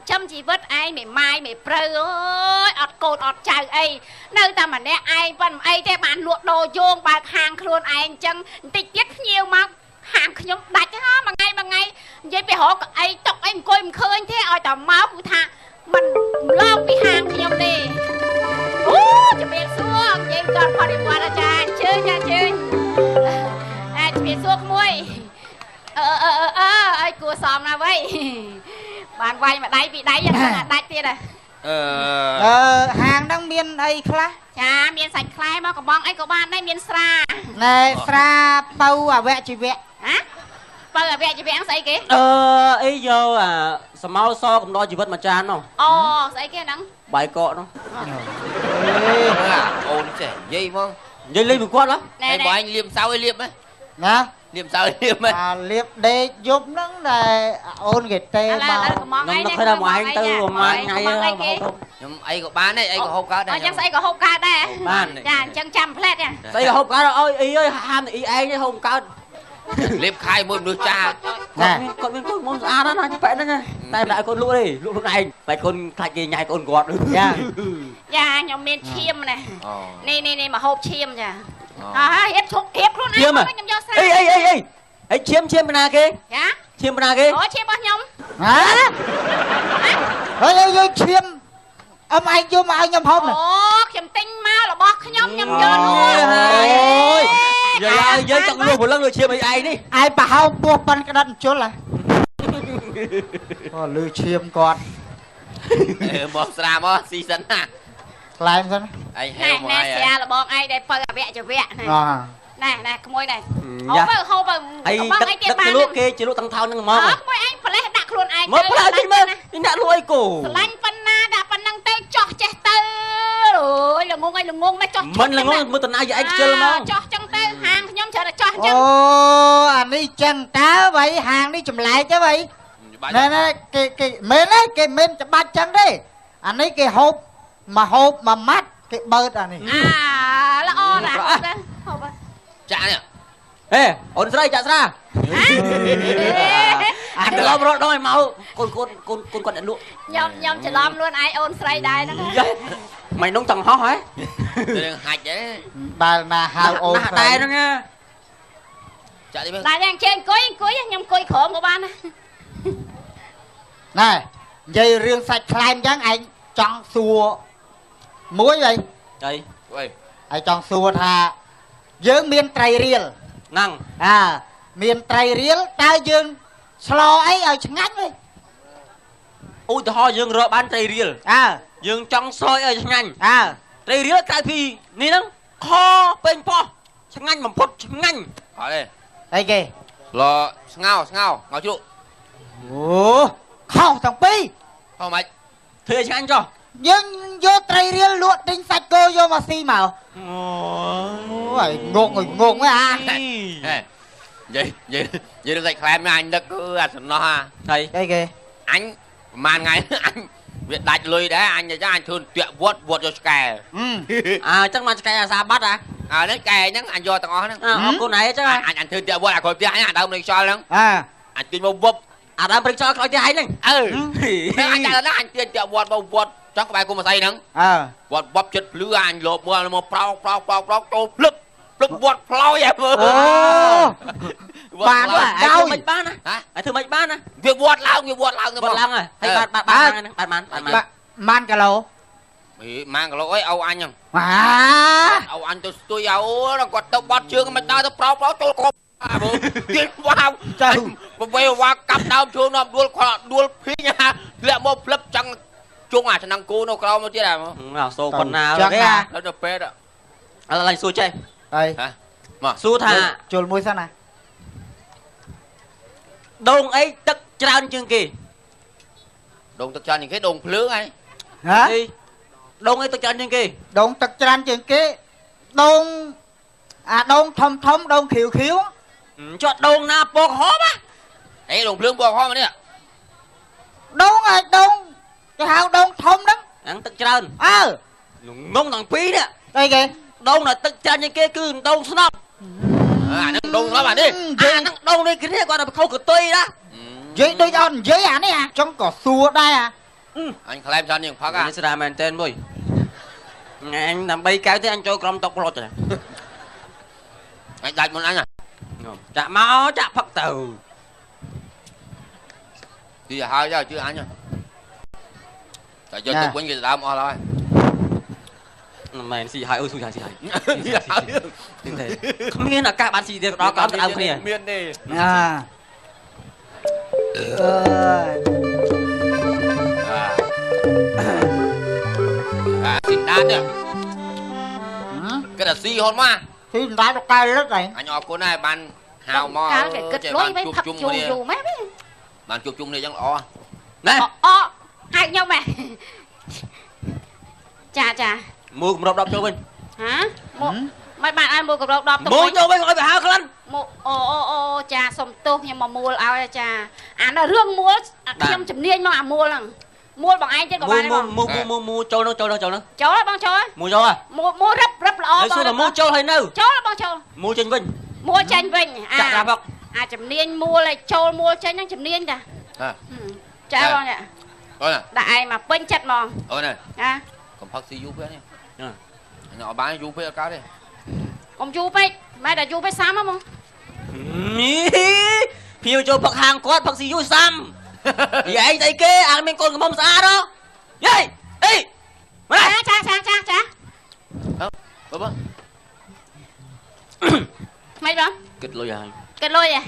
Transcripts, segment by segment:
chăm chỉ vớt ai mày mai mày prơ ơi ọt cột ọt chào ấy nơi ta mà nè ai vẫn ấy thế bạn luộc đồ vuông bạc hàng luôn ai chân tịch tiết nhiều mà hàng nhóm đặt ha mà ngay vậy phải họ ấy tộc anh coi mình khơi thế ơi tao máu của thà mình lo bị hàng nhóm đi cho biết xuống vậy còn phải đi qua là cha chơi nha chơi à cho biết xuống môi ai cua xòm nào vậy bạn quay mà đáy bị đáy vậy là đáy tiền à hàng đang miên ấy khá chà miên sạch khai mà có bong ấy có bạn đây miên sra này sra bầu à vẹ chị vẹ hả bầu à vẹ chị vẹ sấy kì ấy giờ à small so cũng đo chỉ vật mà chan không sấy kia nắng bài cọ nó ôn trẻ dây không dây lên một quát đó này bảo anh liêm sao ấy liêm ấy nè liêm sao ấy liêm ấy liệp để giúp nó này ôn cái tê mà nó khơi ra ngoài anh tư mà ngày nhưng ấy có bán đấy ấy có hộp cá đây chẳng xây có hộp cá đây bán chà chân trăm plate nha xây có hộp cá đâu ơi ý ơi ham ý anh chứ hộp cá liệp khai một đứa cha con bên con món ăn đó nó vẽ đó nha tay lại con lũ đi lũ này phải con thay gì nhảy con gọt dạ nhóm miên chiêm này nè mà hộp chiêm nha hiếp luôn chiêm à ê chiêm bên nào kia dạ chiêm bên nào kia chiêm bao nhom hả ơi chiêm ông anh vô mà anh nhầm hôm này chiêm tinh mau là bọc nhom nhom vô luôn ôi giờ với trong luôn một lần người chiêm ai đi ai bảo buộc bắn cái đất chút là lư chiêm con một ra mà season à lại sao này nè xe là bọn ai đây phơi vẽ cho vẽ này nè môi này hô vào ai đất cái lúa kia chỉ lúa tăng thao nhưng mà môi anh phải lấy đặt luôn ai mới phải đi mà đi đặt luôn ai cổ lanh phân na đã phân năng tê cho chết tê rồi là ngon mà cho mình là ngon mới tuần ai vậy anh chơi mà cho trong tê hàng nhóm chờ là cho chân anh đi chân cá vậy hàng đi chùm lại chứ vậy nè cái mến cho ba chân đi anh ấy cái hộp mà mắt cái bớt à này là o là hộp chả nè ê ổn ra chả ra anh lo rồi đôi máu con đánh lụa nhom chỉ lom luôn ai ôn say đai đó mày nông tầng hó hả hạch đấy bà mà hào ôn tay đó nha chả đi bên là đang trên cuối nhom cuối khổ của bạn này dây riêng sạch climb chẳng anh chọn xua muối vậy đây ai chọn xua thà dương miên trai riêng năng miền tây riêng ta dương slo ấy ở chẳng ngắn đi ui tao ho dương rồi bán tây riêng dương trong soi ở chẳng ngắn tây riêng tại vì ní nắng kho bên po chẳng ngắn mà phút chẳng ngắn hỏi đi đây kì lo ngao ngao chú không thằng pi không mày thuê chẳng anh cho nhưng vô tây riêng luộc đinh sạch cô vô mà xi màu ngộn với vậy được dạy khám với anh đó cứ nó ha thầy đây kìa anh màn ngày anh việc đặt lùi đấy anh cho anh thường tuyệt vuốt cho kè chắc mà kè ra bắt nó kè nhá anh vô tao ó nó cô này chứ anh thường tuyệt vuốt là coi tiếng anh đâu mình cho lắm anh tin một vấp đang bring cho coi tiếng hay lên anh trả nó anh tuyệt vuốt chắc có bài cô mà say nắng vuốt bóp chết lứa anh lột mua một prao lấp vuốt phao vậy bạn đâu mình bán ai thưa mình bán việc vuốt lao à hay bạn man cả lỗ mang cái lỗ ấy âu anh âu anh tôi âu nó còn tao bót chưa mà tao prao tôi có tiền vào mà về qua cặp đau chuông nó đuôi phí nha lẹ một lớp trăng chung à năng cô nó cao chứ nào số con nào đấy nó được phê đó lành xua chơi đây mà xua thà chuồn mũi sao này đông ấy tất tràn chương kỳ đông tất tràn những cái đông lứa ấy hả đông ấy tất tràn chương kỳ đông tất tràn chương kỳ đông đông thâm đông khiếu cho đông na bọc hó á ấy đông lứa bọc hó mà nè đông cái hào đông thâm đó ăn tất tràn ច្រើនងងទាំងពីរនេះអីគេដងតែទឹកចាញ់គេគឺដងស្នប់អាហ្នឹងដងស្នប់អានេះអាហ្នឹងដងនេះគ្នាគាត់តែខុសកតុយណានិយាយដូចអត់និយាយអានេះចង់ក៏សួរដែរអញខ្លែមច្រើនជាងផឹកនេះស្រាមែនតើមួយអញដើម្បីកៅទេអញចូលក្រុមតុកប្លុតទេអញដាច់មុនអញចាក់មកចាក់ផឹកទៅជឿហើយជឿអញតែយកទៅវិញគេដើមអស់ហើយមែនស៊ីហើយអូស៊ូហើយស៊ីហើយទេគ្មានឱកាសបានស៊ីទៀតដល់កោតដើមគ្នាមានទេស៊ីដាននេះគេតែស៊ីហត់មកស៊ីដានទៅកែលឹកហើយអញអរគុណហើយបានហៅមកគេគិតលុយវិញផឹកជូរយូរម៉េចបានជួបជុំនេះយ៉ាងល្អណែអូហៅខ្ញុំម៉េចចាមួយគម្រប10ចូលវិញហាមកមិនបានឲ្យមួយគម្រប10ទៅមួយចូលវិញឲ្យទៅហៅក្លិនមកអូចាសុំទោសខ្ញុំមកមួលឲ្យចាអានៅរឿងមួលខ្ញុំជំនាញមកអាមួលហ្នឹងមួលបងឯងទៀតក៏បានដែរបងមួយចូលនោះចូលហើយបងចូលហើយមួយចូលហ៎មួយរឹបល្អបងសួរតែមួយចូលហើយនៅចូលបងចូលមួយចេញវិញចាក់រាប់អាជំនាញមួលឲ្យចូលមួលចេញហ្នឹងជំនាញតាចាបងនេះអូនដាក់ឯងមកពេញចិត្តហ្មងអូនណាកុំផឹកស៊ីយូរពេកនេះអញអត់បានយូរពេកអត់កើតទេកុំយូរពេកម៉ែតែយូរពេកសាំហ្មងភៀវចូលផឹកហាងគាត់ផឹកស៊ីយូរសាំពីឯងស្អីគេអាមានកូនកំមុំស្អាតហ៎យាយអីម៉ែចាបើមិនបងគិតលុយហើយគិតលុយហ៎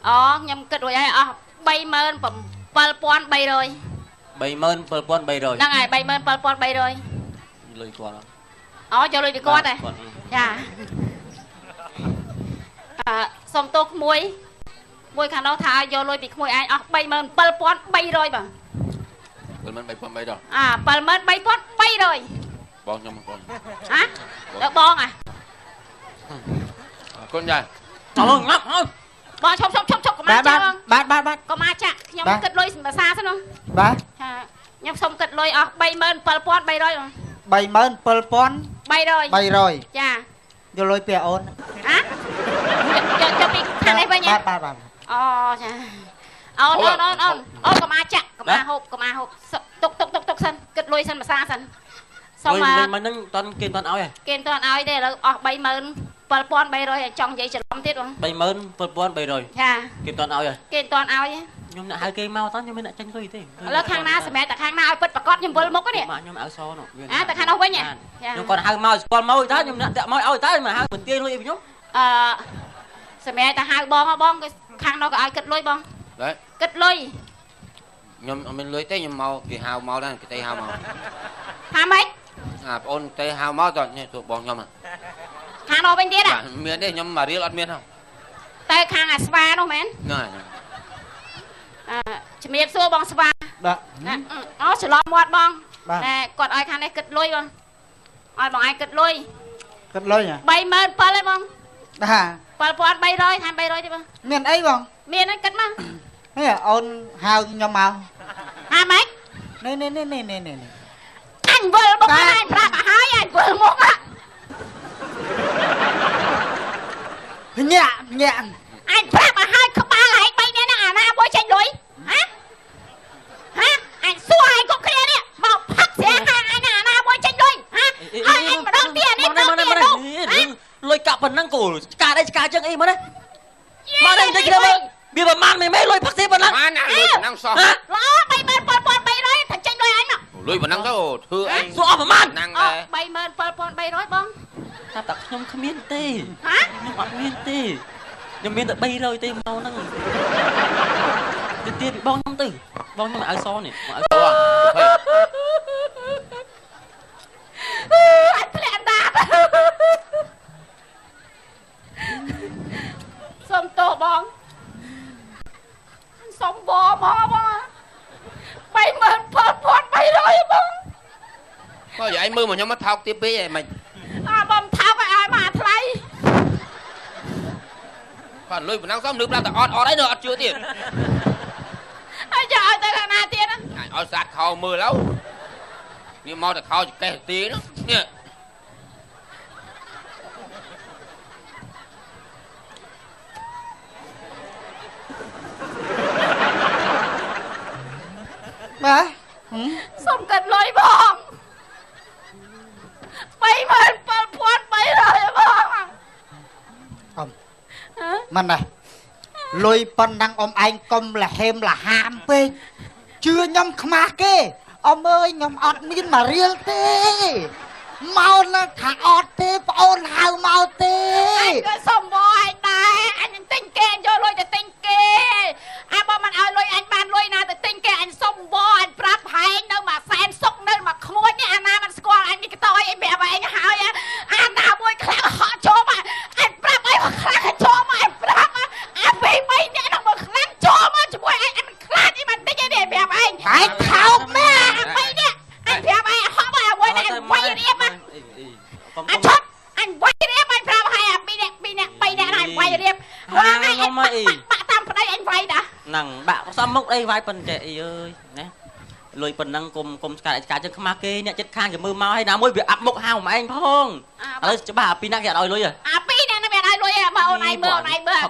អូខ្ញុំគិតលុយហើយអស់37300ហ្នឹងហើយ37300លុយគាត់អូយកលុយពីគាត់ហ៎ចាសុំទោសក្មួយខាងនោះថាយកលុយពីក្មួយឯងអស់37300បង73300អា73300បងខ្ញុំបងហ៎ដល់បងកូនចាអូងាប់ហើយបងឈប់កុំមកចាបាទកុំមកចាខ្ញុំគិតលុយភាសាសិននោះបាទខ្ញុំសុំគិតលុយអស់37300បង37300ចាយកលុយពីអូនយកពីខាងនេះវិញបាទអូចាអូនកុំមកចាក់កុំមកហូបទុកសិនគិតលុយសិនភាសាសិនសុំមកមិនហ្នឹងតន់គេតន់ឲ្យគេតន់ឲ្យទេឥឡូវអស់37300ចង់និយាយច្រឡំទៀតបង37300ចាគេតន់ឲ្យគេតន់ឲ្យខ្ញុំអ្នកហៅគេមកតន់ខ្ញុំមិនអ្នកចាញ់លុយទេឥឡូវខាងណាសម្រាប់តែខាងណាឲ្យពិតប្រកបខ្ញុំវិលមុខនេះខ្ញុំអៅសនោះតែខាងនោះវិញខ្ញុំគាត់ហៅមកស្គាល់មកតើខ្ញុំអ្នកតាក់មកឲ្យតើមកហៅមិនទាញលុយឲ្យខ្ញុំសម្រាប់តែហៅបងគេខាងនោះក៏ឲ្យគិតលុយបងគិតលុយខ្ញុំអត់មានលុយទេខ្ញុំមកគេហៅមកដែរគេទេហៅមកថាម៉េចបងអូនទេហៅមកតើនេះបងខ្ញុំខាងនោះវិញទៀតមានទេខ្ញុំមករៀលអត់មានហ្នឹងតែខាងអាស្វានោះមែនហ្នឹងជំរាបសួរបងស្វាអូច្រឡំមាត់បងតែគាត់ឲ្យខាងនេះគិតលុយបងឲ្យបងឯងគិតលុយ37000ឯងបង7300ថែម300ទេបងមានអីបងមានអីគិតមកនេះអូនហៅខ្ញុំមកហាម៉េចនេះអញវិលមកឯងប្រាប់ឲ្យហើយអញវិលមកញាក់អញប្រាប់ឲ្យហើយក្បាលឯង3នាក់ហ្នឹងអាណាមួយចេញលុយអញសួរឲ្យគ្រប់គ្នានេះមកផឹកស្រាខាងអញអាណាមួយចេញលុយហើយអញម្ដងទៀតនេះលុយកាក់ប៉ុណ្ណឹងគោឆ្កាអីឆ្កាចឹងអីមកណាមកនេះនិយាយគ្នាមើលវាប្រមាណមិនមែនលុយផឹកទេប៉ុណ្ណឹងបានណាលុយប៉ុណ្ណឹងសោះល្អ37300ថាចេញលុយអញមកលុយប៉ុណ្ណឹងទៅធ្វើអីសួរអស់ប្រមាណហ្នឹងដែរ37300បងតែខ្ញុំគ្មានទេខ្ញុំអត់មានទេខ្ញុំមានតែ300ទេមកហ្នឹងទៀតបងខ្ញុំទៅបងខ្ញុំឲ្យសនេះមកឲ្យសអត់ធ្លាក់ដាបសុំទោសបងសុំបង37300បងបើយាយមើលមកខ្ញុំមកថោកទៀតពេកឯងមិនបងថោកឲ្យមកថ្លៃបាទលុយប៉ុណ្ណឹងសមនឿប្រាប់តែអត់អីនៅអត់ជឿទៀតហើយយកឲ្យទៅខាងណាទៀតឲ្យស្អាតខោមើលទៅ นี่มอแต่เขาจะแก้ตีนะเนี่ยbà សុំកាត់លុយបង37000ไปเลยបង ông mình này lùi phần năng ông anh công là hêm là hàm phê chưa nhom khma kê ông ơi nhom ọt miên mà riêng tê mau là thả ọt tê ôn hào mau tê anh cứ xong bò anh ta anh tinh kê cho lôi cho tinh kê à bò mình ơi lôi anh ban lôi nào từ tinh kê anh xong bò anh prap hay anh đâu mà fan sốc nơi mà không muốn anh na mình squat anh cái tôi anh bẻ vậy anh hỏi anh nào môi khăn họ cho mà anh prap ấy mà khăn cho mà anh prap anh bị mấy nè nó mà khăn cho mà cho anh khăn đi mình tinh để bẻ vậy phải thao mẹ mấy nè anh bẻ vậy họ mà quay này anh quay đi em anh chót anh quay đi em anh prap hay à bị nè này quay đi em qua ngay anh bạn tam vào đây anh quay đã nằng bạn có xăm mốc đây vai phần trẻ ơi nè lùi phần năng cùng cả chân khma kê nè chết khang cái mưa mau hay nào mới bị áp mốc hao mà anh phong ơi cho bà pin năng kẹt rồi lùi à pin năng nó bị đòi lùi à mà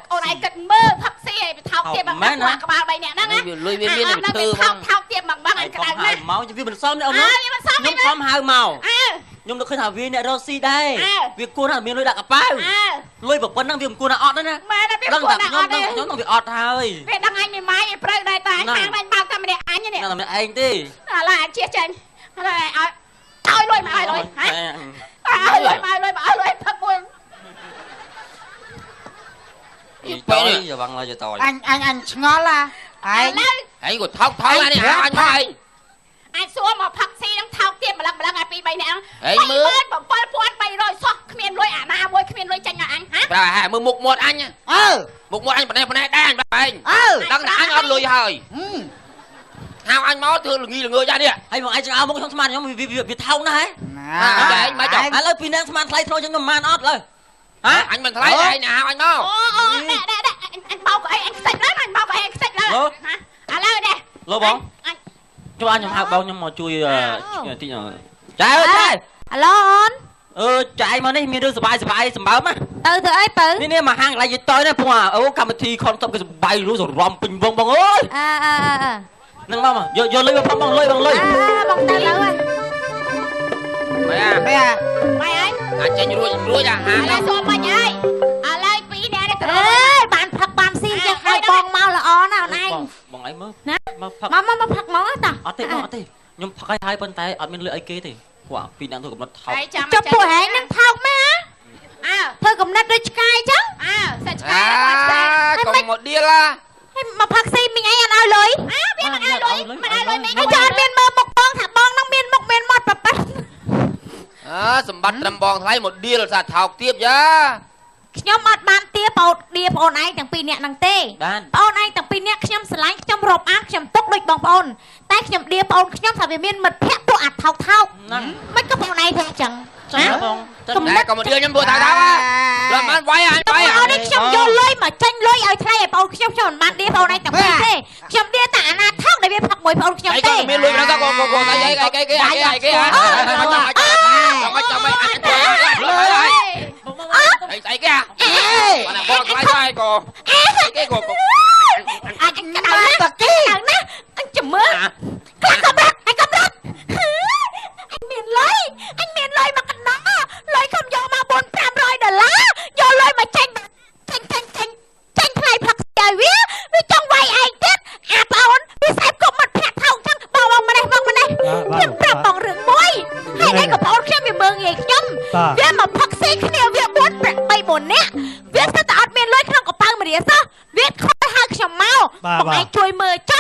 ô này cần mơ thật xe bị thao tiệm bằng nước hoa các bạn bay nè nó á lùi viên viên này thư thao tiệm bằng băng anh cái này máu cho viên mình xong đấy ông nó nhung xóm hai màu nhung được khơi thảo viên nè Rosie đây việc cô nào miếng lùi đặt cả bao lùi bậc quân năng việc cô nào ọt đó nè đang đặt nhóm việc ọt thôi việc đăng anh mày mai mày prey đây ta anh bao tao mày đẹp anh như này là anh đi là anh chia chân là ai lùi mà ai lùi hả ai lùi mà ai lùi thật buồn tôi giờ bằng là giờ tôi anh ngó là anh của thóc thóc anh hả anh thôi anh xua mà phật si đang thao tiệm mà lần ngày pi bay nè ấy mưa bằng pon bay rồi xót miền lôi na môi miền lôi chanh anh hả rồi hà mưa mục một anh mục một anh bên này đang đang là anh lùi hơi hao anh máu thương nghi là người ra đi hay mà anh chẳng ao mốc trong sman nhóm việc thao nữa hả vậy mấy chồng anh lấy pin đang sman thay thôi cho nó man ót rồi hả anh mình thấy đây nè hao anh máu anh bao cái anh xịt lên anh bao cái anh xịt lên hả à lên đây lô bóng cho anh nhầm bao nhưng mà chui tí nhỏ trái ơi trái alo trái mà đây mình đưa sờ bài sầm báo mà từ từ ấy từนี่มาห้างอะไรยิ่งต่อยนะพวกโอ้กรรมทีคอนต้องไปใบรู้สึกรอมปิงบงบงเอ้ยนั่งบ้างมาโยนเลยบ้างเลยbông tay lâu à mày ấy anh chạy ruồi à hả là xôm mày ơi à lấy pi nè ê bạn phật bạn xin cho hai con mau là o nào này bong ấy mới mà phật món ta ở đây nhưng phật hai bên tay ở bên lưỡi ấy kia thì quả pin đang thôi cũng nó tháo cho tuổi hãy năng thao má thôi cũng nát đôi cay chứ còn một đĩa la mà phật si mình anh ai lưỡi biết mình ai lưỡi mình cho anh miên mơ một bong thả bong năng miên một miên một bập bắp sầm bắt làm bong thấy một đĩa là sạt thọc tiếp giá nhóm ọt ban tia bột đĩa bột này thằng pin nè thằng tê bột này thằng pin nè nhóm slide nhóm rộp ác nhóm tốc đôi bong bột tay nhóm đĩa bột nhóm thằng về miên mật phép bộ ạt thao mấy cái bột này thôi chẳng nè còn một đĩa nhóm bùa thảo làm ăn quay anh quay ở đây nhóm vô lôi mà tranh lôi ở thay bột nhóm ban đĩa bột này thằng pin tê nhóm đĩa tạ na thao để biết phật mùi bột nhóm tê cái miên lùi nó sao còn cái cái cái bạn là con lái vai cô cái cô anh chùm mưa anh cầm đất anh miền lôi mà cần nó lôi không vô mà $400 vô lôi mà tranh này phật trời với trong vai anh tiết bảo với xem cũng một phẹt thầu chăng bảo mà đây nhưng bảo bằng rừng muối hay đây có bảo xem về mương gì nhom với mà phật sĩ nhiều việc muốn bay bồn nè với sao ta ở miền lôi không có bao mà đi sao với khói hai chồng mau bằng ai chui mưa chứ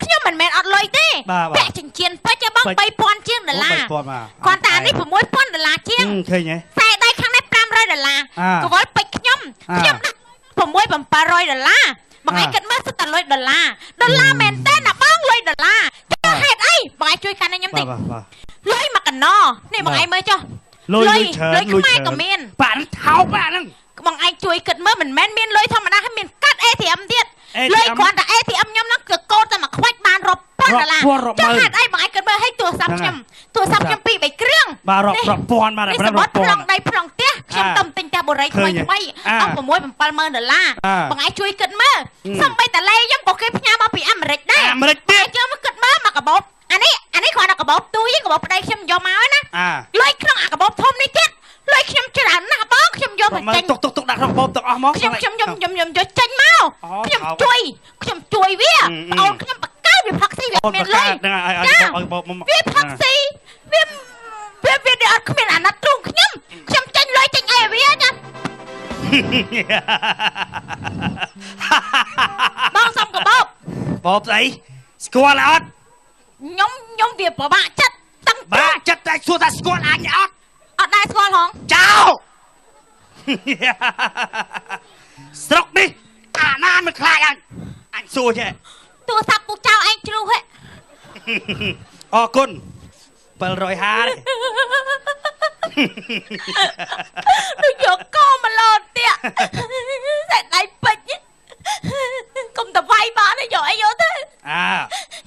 nhưng mìnhอดลอยเต้แปะจิงเจียนเพื่อจะบ้องไปปอนเชียงก่อนตานี่ผมว่าปอน$เชียงใส่ได้ครั้งได้$500ก็ว่าไปขยมผมว่าผม$800บางไอ้กันเมื่อสุด$100แมนเต้นอ่ะบ้อง$100จะเหตุไอ้บางไอ้ช่วยกันนะย้ำติลอยมากันนอนี่บางไอ้เมื่อจ้ะลอยขึ้นมากับเมียนป่านเท้าป่านั่งบางไอ้ช่วยกันเมื่อเหมือนแมนเมียนลอยธรรมดาให้เมียนกัดATMเดียดเลยก่อนแต่ATMย้ำนั่งเกือบโกนแต่มาควักบานรบไป ដុល្លារចុះហេតុអីបងឯងគិតមើលឲ្យទូរស័ព្ទខ្ញុំពីរ3គ្រឿងបាទរាប់ពាន់បាទនេះសម្បត្តិប្លង់ដៃប្លង់ផ្ទះខ្ញុំតំទិញតែបុរីថ្មីអស់6-70000ដុល្លារបងឯងជួយគិតមើលសំបីតាលេខ្ញុំក៏គេផ្ញើមកពីអាមេរិកដែរអាមេរិកទៀតចាំមកគិតមើលមកកាបូបអានេះគ្រាន់តែកាបូបទូយកាបូបប្តីខ្ញុំយកមកណាលុយក្នុងអាកាបូបធំនេះទៀតលុយខ្ញុំច្រើនណាស់បងខ្ញុំយកមកចេញទុកដាក់ក្នុងកាបូបទាំងអស់មកខ្ញុំយកចេញមកខ្ញុំជួយវាបងអូនខ្ញុំបកកើតវាផឹកស៊ីវាមានលុយវាផឹកស៊ីវាអត់គ្មានអាណត្តិទ្រូងខ្ញុំចេញលុយចេញអីវាណាបងសុំកាបូបបស្អីស្គាល់អត់ខ្ញុំវាពិបាកចិត្តតាំងបាក់ចិត្តតែសួរថាស្គាល់អញអត់ដែរស្គាល់ហងចោលស្រុកនេះអាណាមិនខ្លាចអញសួរចេះទូរស័ព្ទពូចៅឯងជ្រុះហ៎អរគុណ750ដូចយកកមកលោតទៀតតែដៃពេជ្រកុំតវាយបានយកអីយកទៅ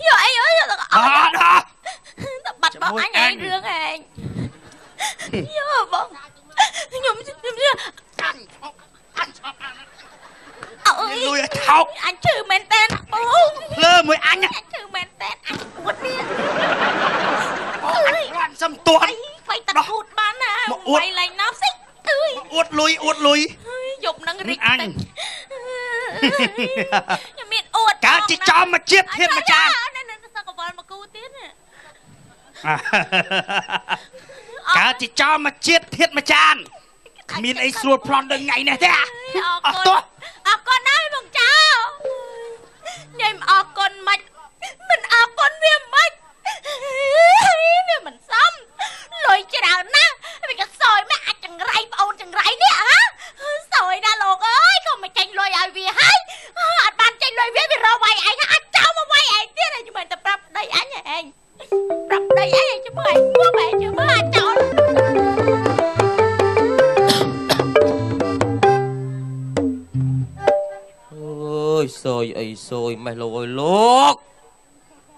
យកអីយកទៅអត់បាត់បោះអញឯងរឿងឯងយកបងខ្ញុំកាន់អញឈប់អើយលុយថោកអញឈឺមែនតើបងភ្លើមួយអញឈឺមែនតើអញពួតនេះអើយគាត់សំទួនໄປតគូតបានណាໄວលែងណាប់សិអើយអួតលុយយប់នឹងរិចអញខ្ញុំមានអួតកើតជាចំមកជាតិធាតម្ចាស់សកវលមកគូទៀតកើតជាចំមកជាតិធាតម្ចាស់គ្មានអីស្រួលប្លន់ដល់ថ្ងៃនេះទេអរគុណណាស់បងចៅញ៉ៃអរគុណមិនអរគុណវាមិនវាមិនសមលុយច្រើនណាស់វាក៏សយមកអាចចង្រៃប្អូនចង្រៃនេះសយណាលោកអើយក៏មកចេញលុយឲ្យវាហើយអត់បានចេញលុយវារកវាយឯងអាចចោលមកវាយឯងទៀតខ្ញុំមិនតែប្រាប់ប្តីអញឯងប្រាប់ប្តីឯងជមើលឯងមកឯងជមើលអាចចោលអើយសយអីសយម៉េះលោកអើយលោក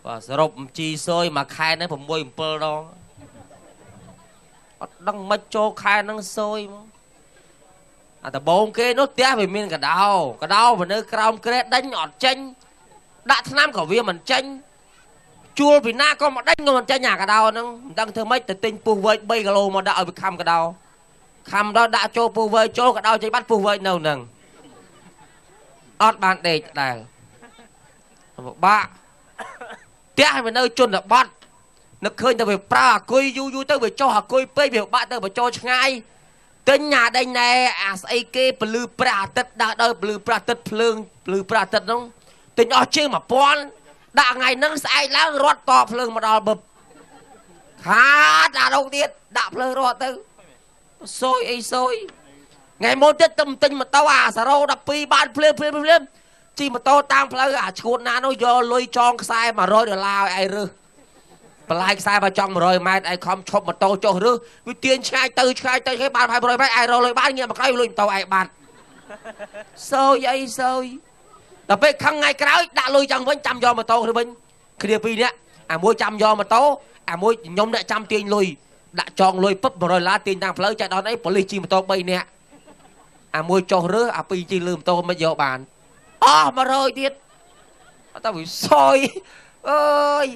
បាទសរុបជីសយមួយខែនេះ6 7ដងអត់ដឹងមិនចូលខែហ្នឹងសយមកអាដបងគេនោះផ្ទះវាមានកដោវានៅក្រោមក្រែដេញអត់ចេញដាក់ថ្នាំក៏វាមិនចេញជួលពីណាក៏មកដេញក៏មិនចេញអាកដោហ្នឹងមិនដឹងធ្វើម៉េចទៅទិញពុះវែក3គីឡូមកដាក់ឲ្យវាខំកដោខំដល់ដាក់ចូលពុះវែកចូលកដោចេញបាត់ពុះវែកនៅហ្នឹងអត់បានដេកដែរបាក់ផ្ទះវានៅជនបទនឹកឃើញតែវាប្រើអាគុយយូរទៅវាចុះអាគុយពេកវាបាក់ទៅបញ្ចូលឆ្ងាយទិញអាដេញណែអាស្អីគេពលឺព្រះអាទិត្យដើរដល់ពលឺព្រះអាទិត្យភ្លើងពលឺព្រះអាទិត្យហ្នឹងទិញអស់ជាង1000ដាក់ថ្ងៃហ្នឹងស្អែកឡើងរត់តភ្លើងមកដល់បឹបខាតអានោះទៀតដាក់ភ្លើងរត់ទៅសយអីសយថ្ងៃមុនទៀតទៅទិញម៉ូតូអាសារ៉ូ12បានភ្លាមជិះម៉ូតូតាមផ្លូវអាឈួតណានោះយកលុយចងខ្សែ$100ឲ្យឯងរើសបន្លាយខ្សែបើចង់100ម៉ែត្រឯងខំឈប់ម៉ូតូចុះរើសវាទាញឆ្ងាយទៅគេបាន500ម៉ែត្រឯងរកលុយបានងាកមកក្រោយលុយម៉ូតូឯងបាត់សយអីសយដល់ពេលខឹងថ្ងៃក្រោយដាក់លុយចង់វិញចាំយកម៉ូតូទៅវិញគ្នាពីរនាក់អាមួយចាំយកម៉ូតូអាមួយខ្ញុំអ្នកចាំទាញលុយដាក់ចងលុយពឹប$100ទាញតាមផ្លូវចាក់ដល់អីប៉ូលីសជិះម៉ូតូ3នាក់អាមួយចុះរើសអាពីរជិះលើម៉ូតូមិនយកបានអស់100ទៀតអត់ទៅវាសយអើយ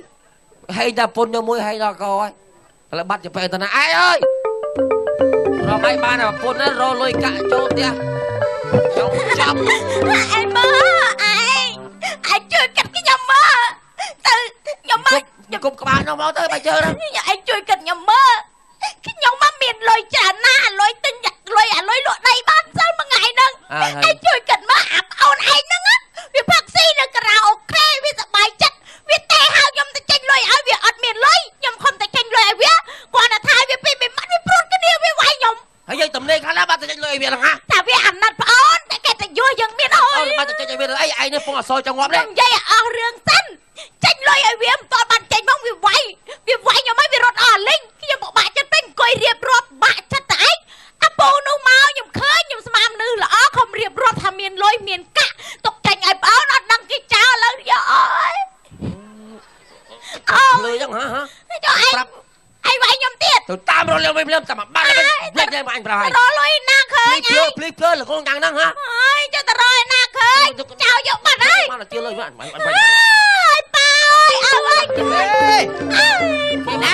ហេងតែពុនយកមួយហេងដល់កហើយឥឡូវបាត់ទៅទៅណាឯងអើយរកឲ្យបានតែពុនណារកលុយកាក់ចូលផ្ទះចាំឯងមើលឯងជួយកាត់ខ្ញុំមើលទៅខ្ញុំមើលគប់ក្បាលខ្ញុំមកទៅបើជើហ្នឹងឯងជួយកាត់ខ្ញុំមើលខ្ញុំមកមានលុយច្រើនណាស់លុយទិញលុយលក់ដីបានសិលមួយថ្ងៃហ្នឹងឯងជួយកាត់មើលអាប្អូនឯងហ្នឹងវាផឹកស៊ីនៅការ៉ាអូខេវាសប្បាយចិត្តវាតែហៅខ្ញុំទៅចេញលុយឲ្យវាអត់មានលុយខ្ញុំខំតែចេញលុយឲ្យវាគាត់ថាវាពីមិនម៉ាត់វាព្រួតគ្នាវាវាយខ្ញុំហើយយើងតំណេងខាងណាបាត់ទៅចេញលុយឲ្យវាហ្នឹងហ่ะតែវាអាណិតប្អូនតែគេតែយល់យើងមានអើយបាត់ទៅចេញឲ្យវាអីឯងនេះពងអសរចង្វាប់នេះនិយាយអស់រឿងសិនចេញលុយឲ្យវាមិនទាន់បានចេញមកវាវាយខ្ញុំឲ្យវារត់អស់លេងខ្ញុំពិបាកចិត្តពេកអង្គុយរៀបរាប់បាក់ចិត្តតែឯងអាពូនោះមកខ្ញុំឃើញខ្ញុំស្មានមនុស្សល្អខំរៀបរាប់ថាមានលុយមានកាក់ទុកចេញឲ្យប្អូនអត់ដឹងគេចោលឥឡូវយកអើយ ទៅតាមរលឹមភ្លាមតាមបាត់លេចលេមកអញប្រហើយ រលុយណាឃើញ ភ្លឺភ្លឺភ្លឺលកូនយ៉ាងហ្នឹងហ៎ ហើយចុះតរយណាឃើញចៅយកបាត់ហើយ មកជឿលុយមកអញ អើយប៉ាអើយអើយ ពីណែ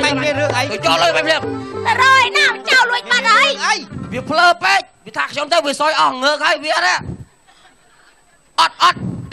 មិនមានរឿងអី ទៅចូលលុយភ្លាម តរយណាចៅលួចបាត់ហើយ អី វាភ្លើពេកវាថាខ្ញុំទៅវាសយអស់ងើកហើយវាណាអត់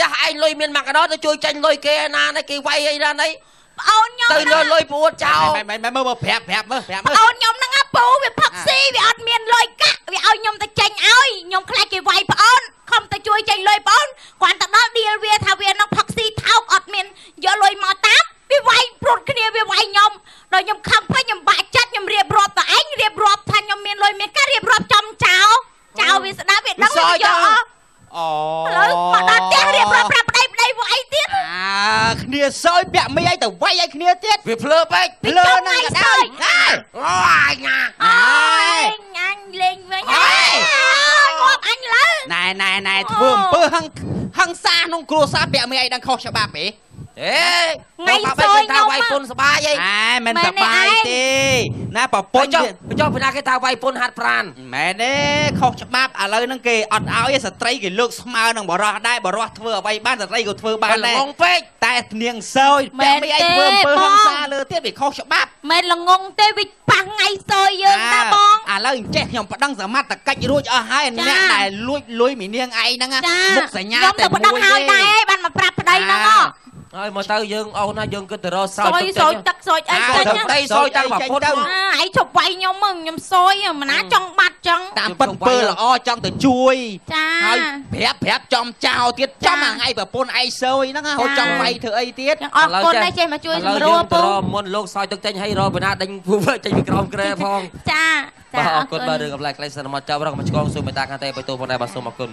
តែឯងលុយមានមកកណោទៅជួយចាញ់លុយគេណាគេវាយអីណានេះ ប្អូនខ្ញុំ ទៅលុយពួតចោល មិនមើលប្រាប់មើល ប្អូនខ្ញុំហ្នឹងអាពូវាផឹកស៊ីវាអត់មានលុយកាក់វាឲ្យខ្ញុំទៅចេញឲ្យខ្ញុំខ្លាចគេវាយប្អូនខំទៅជួយចេញលុយប្អូនគាត់ទៅដល់ឌីលវាថាវានឹងផឹកស៊ីថោកអត់មានយកលុយមកតាមវាវាយព្រួតគ្នាវាវាយខ្ញុំដល់ខ្ញុំខឹងពេកខ្ញុំបាក់ចិត្តខ្ញុំរៀបរាប់ទៅឯងរៀបរាប់ថាខ្ញុំមានលុយមានការៀបរាប់ចំចោលវាស្ដាប់វាដឹងវាយកអស់ អូ ឥឡូវមកដល់ផ្ទះរៀបរាប់ប្រាប់ប្តីវាអីទៀត គ្នាសើយពាក់មីអីទៅវាយឲ្យគ្នាទៀត វាភ្លើពេក ភ្លើហ្នឹងក៏ដោយ អូយណា អើយអញលេងវិញហើយងាប់អញលើ ណែធ្វើអំពើហឹង្សាក្នុងគ្រួសារពាក់មីអីដឹងខុសច្បាប់ហ៎ អេថ្ងៃសយខ្ញុំវាយពុនសបាយអី មិនសបាយទេណាប្រពន្ធ ចុះពីណាគេថាវាយពុនហាត់ប្រាន មែនទេខុសច្បាប់ឥឡូវហ្នឹងគេអត់ឲ្យស្ត្រីគេលើកស្មើនឹងបរោះដែរបរោះធ្វើអ្វីបានស្ត្រីក៏ធ្វើបានដែរ ងពេក តែនាងសោយពាក់មីអីធ្វើអំពើហឹង្សាលើទៀតវាខុសច្បាប់ មិនល្ងងទេវិប៉ះថ្ងៃសយយើងតាបង ឥឡូវអញ្ចេះខ្ញុំប្តឹងសមត្ថកិច្ចរួចអស់ហើយអ្នកដែលលួចលុយមីនាងឯងហ្នឹងមុខសញ្ញា ខ្ញុំទៅប្តឹងហើយដែរបានមកប្រាប់ប្តីហ្នឹង ហើយមកទៅយើងអូនណាយើងគិតទៅរកសោ សយទឹកសយអីចេញ ទៅសយតាំងប្រពន្ធមក ឯងជប់វាយខ្ញុំខ្ញុំសយមិនណាចង់បាត់ចឹង តាមពិតអំពើល្អចង់ទៅជួយ ចា ហើយប្រាប់ចំចោលទៀតចំអាថ្ងៃប្រពន្ធឯងសយហ្នឹងហូចចង់វាយធ្វើអីទៀត អរគុណដែរចេះមកជួយសម្រួលពូ មុនលោកសយទឹកចេញឲ្យរកបណ្ណាដេញពូចេញពីក្រោមក្រែផង ចា បាទអរគុណបាទរឿងកំឡែងខ្លីសិនមកចាប់រកមកឆ្កងសុំមេតាខាងតែបៃតូផងដែរបាទសូមអរគុណ